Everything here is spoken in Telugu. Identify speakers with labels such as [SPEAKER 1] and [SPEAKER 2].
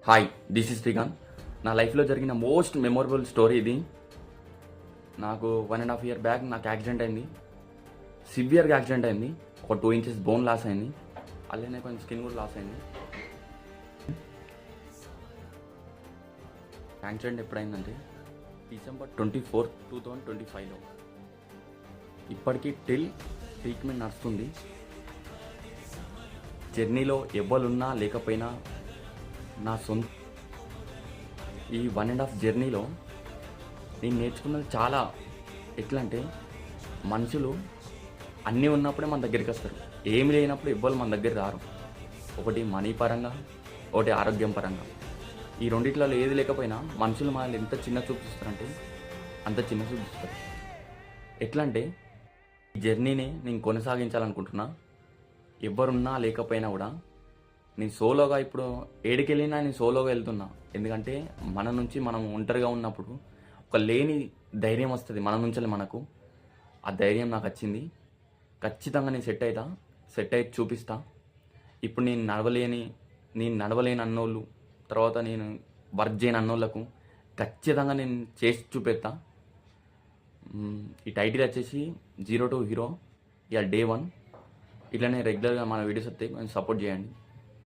[SPEAKER 1] Hi, this is Srikanth. నా లైఫ్లో జరిగిన మోస్ట్ మెమొరబుల్ స్టోరీ ఇది. నాకు 1.5 year బ్యాక్ నాకు యాక్సిడెంట్ అయింది. సివియర్గా యాక్సిడెంట్ అయింది. ఒక 2 inches బోన్ లాస్ అయింది. అలానే కొంచెం స్కిన్ కూడా లాస్ అయింది. యాక్సిడెంట్ ఎప్పుడైందంటే December 24, 2025లో. ఇప్పటికీ ట్రీట్మెంట్ నడుస్తుంది. జర్నీలో ఎవ్వరున్నా లేకపోయినా నా సొంత ఈ 1.5 జర్నీలో నేను నేర్చుకున్నది చాలా. ఎట్లా అంటే మనుషులు అన్నీ ఉన్నప్పుడే మన దగ్గరికి వస్తారు, ఏమి లేనప్పుడు ఎవ్వరు మన దగ్గర రారు. ఒకటి మనీ పరంగా, ఒకటి ఆరోగ్యం పరంగా. ఈ రెండిట్లలో ఏది లేకపోయినా మనుషులు మనల్ని ఎంత చిన్న చూపు చూస్తారంటే అంత చిన్న చూపు చూస్తారు. ఎట్లా అంటే ఈ జర్నీని నేను కొనసాగించాలనుకుంటున్నా. ఎవ్వరున్నా లేకపోయినా కూడా నేను సోలోగా ఇప్పుడు ఏడికెళ్ళినా నేను సోలోగా వెళ్తున్నా. ఎందుకంటే మన నుంచి మనం ఒంటరిగా ఉన్నప్పుడు ఒక లేని ధైర్యం వస్తుంది మన నుంచి మనకు. ఆ ధైర్యం నాకు వచ్చింది. ఖచ్చితంగా నేను సెట్ అయ్యి చూపిస్తా. ఇప్పుడు నేను నడవలేని అన్నోళ్ళు, తర్వాత నేను వర్క్ చేయని అన్నోళ్ళకు ఖచ్చితంగా నేను చేసి చూపెత్తా. ఈ టైటిల్ వచ్చేసి 0 to Hero. ఇక Day 1. ఇట్లానే రెగ్యులర్గా మన వీడియోస్ వస్తాయి, కొంచెం సపోర్ట్ చేయండి.